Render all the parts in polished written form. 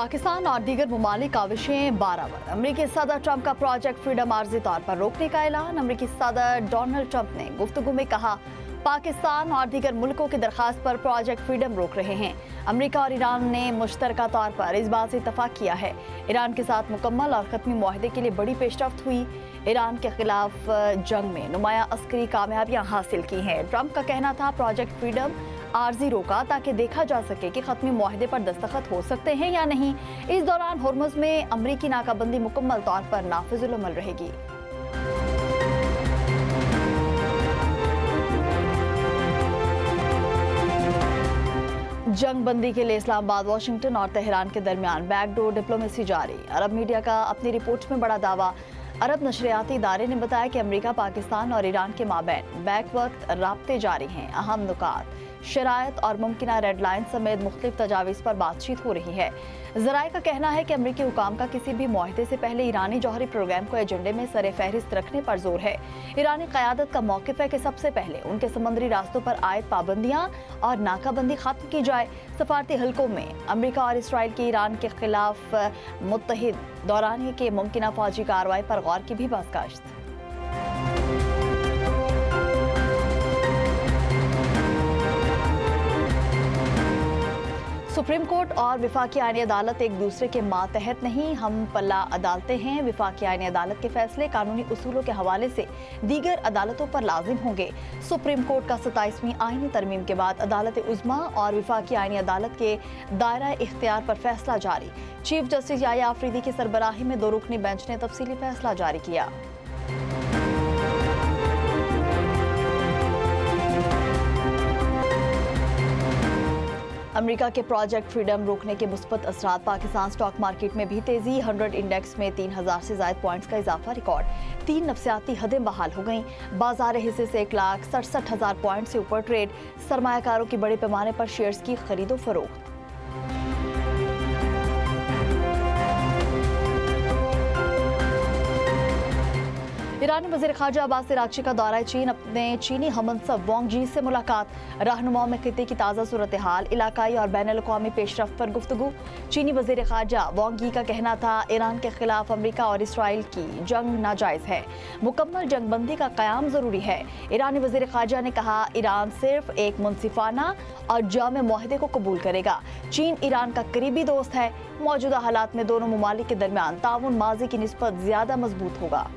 पाकिस्तान और दीगर ममालिक काविशें बाराबर। अमरीकी सदर ट्रंप का प्रोजेक्ट फ्रीडम आर्जी तौर पर रोकने का ऐलान। अमरीकी सदर डोनाल्ड ट्रंप ने गुफ्तगू में कहा, पाकिस्तान और दीगर मुल्कों की दरखास्त पर प्रोजेक्ट फ्रीडम रोक रहे हैं। अमरीका और ईरान ने मुश्तरका तौर पर इस बात से इत्तफाक किया है। ईरान के साथ मुकम्मल और ख़त्मी मुआहदे के लिए बड़ी पेशरफ्त हुई। ईरान के खिलाफ जंग में नुमाया अस्करी कामयाबियां हासिल की हैं। ट्रंप का कहना था, प्रोजेक्ट फ्रीडम आर्जी रोका ताकि देखा जा सके कि ख़त्मी मुआहदे पर दस्तखत हो सकते हैं या नहीं। इस दौरान होर्मुज़ में अमरीकी नाकाबंदी मुकम्मल तौर पर नाफिजुल अमल रहेगी। जंग बंदी के लिए इस्लामाबाद, वाशिंगटन और तेहरान के दरमियान बैकडोर डिप्लोमेसी जारी। अरब मीडिया का अपनी रिपोर्ट में बड़ा दावा। अरब नशरियाती इदारे ने बताया कि अमेरिका, पाकिस्तान और ईरान के माबैन बैक वक्त राब्ते जारी हैं। अहम नुकात, शराइत और मुमकिना रेड लाइन समेत मुख्तलिफ तजावीज़ पर बातचीत हो रही है। ज़राए का कहना है कि अमरीकी हुकाम का किसी भी मुआहदे से पहले ईरानी जौहरी प्रोग्राम को एजेंडे में सरे फहरिस्त रखने पर जोर है। ईरानी क़यादत का मौक़िफ़ है कि सबसे पहले उनके समुद्री रास्तों पर आयद पाबंदियाँ और नाकाबंदी ख़त्म की जाए। सफारती हलकों में अमरीका और इसराइल की ईरान के खिलाफ मुत्तहिद दौरानिए के मुमकिना फ़ौजी कार्रवाई पर गौर की भी बाज़काश्त। सुप्रीम कोर्ट और विफाकी आईनी अदालत एक दूसरे के मातहत नहीं, हम पल्ला अदालतें हैं। विफाकी आईनी अदालत के फैसले कानूनी उसूलों के हवाले से दीगर अदालतों पर लाजिम होंगे। सुप्रीम कोर्ट का 27वीं आईनी तरमीम के बाद अदालत उज़्मा और विफाकी आईनी अदालत के दायरा इख्तियार पर फैसला जारी। चीफ जस्टिस याह्या आफरीदी की सरबराही में 2 रुकनी बेंच ने तफसीली फैसला जारी किया। अमेरिका के प्रोजेक्ट फ्रीडम रोकने के मुस्बत असरात। पाकिस्तान स्टॉक मार्केट में भी तेजी। 100 इंडेक्स में 3000 से ज़ायद पॉइंट्स का इजाफा रिकॉर्ड। 3 नफसियाती हदें बहाल हो गईं। बाजार हिस्से से 1,67,000 पॉइंट से ऊपर ट्रेड। सरमायाकारों की बड़े पैमाने पर शेयर्स की खरीदो फरोख्त। ईरानी वज़ीर ख़ारजा अब्बास अराग़ची का दौरा चीन। अपने चीनी हममंसब वांग यी से मुलाकात। रहनुमाओं में खित्ते की ताज़ा सूरत हाल, इलाकाई और बैनुल अक़वामी पेशरफ्त पर गुफ्तगू। चीनी वज़ीर ख़ारजा वांग यी का कहना था, ईरान के खिलाफ अमरीका और इसराइल की जंग नाजायज़ है, मुकम्मल जंगबंदी का क़याम ज़रूरी है। ईरानी वज़ीर ख़ारजा ने कहा, ईरान सिर्फ एक मुनसिफाना और जामे मुआहदे को कबूल करेगा। चीन ईरान का करीबी दोस्त है। मौजूदा हालात में दोनों ममालिक के दरमियान ताउन माजी की निस्बत ज़्यादा मजबूत होगा।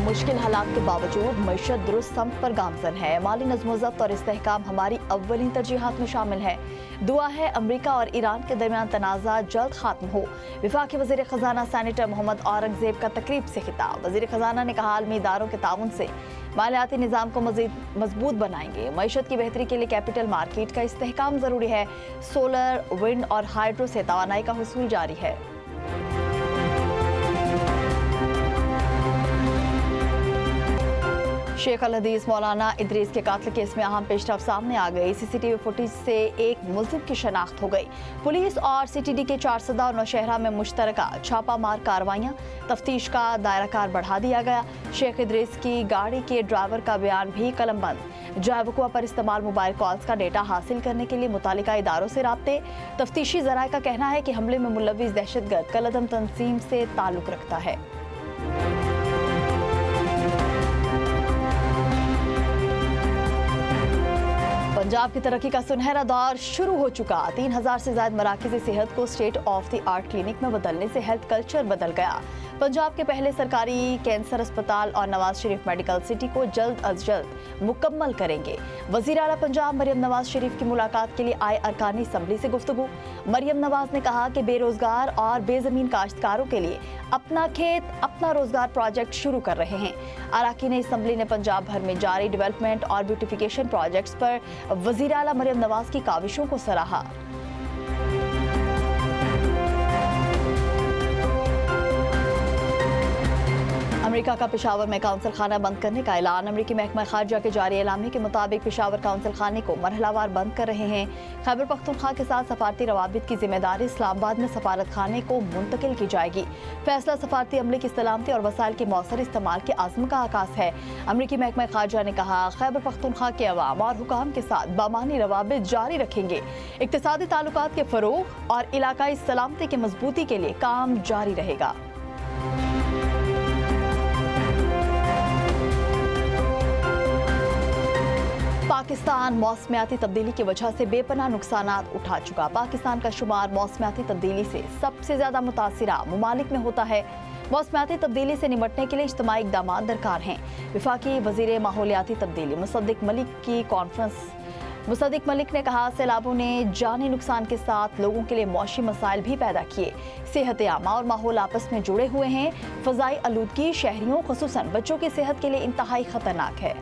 मुश्किल हालात के बावजूद मईशत दुरुस्त सम्त पर गामजन है। माली नज़्म-ओ-ज़ब्त और इस्तेहकाम हमारी अव्वलीन तरजीहात में शामिल है। दुआ है अमरीका और ईरान के दरमियान तनाज़ा जल्द खात्म हो। विफाकी वज़ीर ख़ज़ाना सेनेटर मोहम्मद औरंगज़ेब का तकरीब से खिताब। वज़ीर ख़ज़ाना ने कहा, आलमी इदारों के ताउन से मालियाती निज़ाम को मज़ीद मजबूत बनाएंगे। मईशत की बेहतरी के लिए कैपिटल मार्केट का इस्तेहकाम ज़रूरी है। सोलर, विंड और हाइड्रो से तवानाई का हुसूल जारी है। शेख अल हदीस मौलाना इदरीस के कातिल केस में अहम पेशरफ्त सामने आ गई। CCTV फुटेज से एक मुल्ज़िम की शनाख्त हो गई। पुलिस और CTD के 4 सदा और नौशहरा में मुश्तरका छापामार कार्रवाइयाँ। तफ्तीश का दायराकार बढ़ा दिया गया। शेख इदरीस की गाड़ी के ड्राइवर का बयान भी कलमबंद। जायवकुआ पर इस्तेमाल मोबाइल कॉल्स का डेटा हासिल करने के लिए मुतालिका इदारों से राब्ते। तफ्तीशी ज़राए का कहना है कि हमले में मुलव्विस दहशतगर्द कलअदम तंजीम से ताल्लुक़ रखता है। पंजाब की तरक्की का सुनहरा दौर शुरू हो चुका। 3000 से ज्यादा मराकज़ी सेहत को state of the art clinic में बदलने से हेल्थ कल्चर बदल गया। पंजाब के पहले सरकारी कैंसर अस्पताल और नवाज शरीफ मेडिकल सिटी को जल्द अज जल्द मुकम्मल करेंगे। वज़ीर आला पंजाब मरियम नवाज शरीफ की मुलाकात के लिए आए अरकानी असम्बली से गुफ्तगू। मरियम नवाज ने कहा कि बेरोजगार और बेजमीन काश्तकारों के लिए अपना खेत अपना रोजगार प्रोजेक्ट शुरू कर रहे हैं। अरकान असम्बली ने पंजाब भर में जारी डेवलपमेंट और ब्यूटिफिकेशन प्रोजेक्ट्स पर वज़ीर आला मरियम नवाज की काविशों को सराहा। अमेरिका का पेशावर में काउंसिल खाना बंद करने का ऐलान। अमेरिकी महकमा खारजा के जारी एलामे के मुताबिक पेशावर काउंसिल खाने को मरहलावार बंद कर रहे हैं। खैबर पख्तूनख्वा के साथ सफारती रवाबित की जिम्मेदारी इस्लामाबाद में सफारत खाने को मुंतकिल की जाएगी। फैसला सफारती अमले की सलामती और वसाइल के मौसर इस्तेमाल के आज़म का आकाश है। अमेरिकी महकमा खारजा ने कहा, खैबर पख्तूनख्वा के अवाम और हुकाम के साथ बामानी रवाबित जारी रखेंगे। इक्तिसादी ताल्लुकात के फरोग और इलाकाई सलामती की मजबूती के लिए काम जारी रहेगा। पाकिस्तान मौसमियाती तब्दीली की वजह से बेपनाह नुकसानात उठा चुका। पाकिस्तान का शुमार मौसमियाती तब्दीली से सबसे ज्यादा मुतासिरा ममालिक में होता है। मौसमियाती तब्दीली से निपटने के लिए इज्तिमाई इक़दामात दरकार हैं। वफाकी वज़ीर माहौलियाती तब्दीली मुसद्दिक मलिक की कॉन्फ्रेंस। मुसद्दिक मलिक ने कहा, सैलाबों ने जानी नुकसान के साथ लोगों के लिए मौशी मसाइल भी पैदा किए। सेहत आमा और माहौल आपस में जुड़े हुए हैं। फ़ज़ाई आलूदगी शहरियों ख़ुसूसन बच्चों की सेहत के लिए इंतहाई ख़तरनाक है।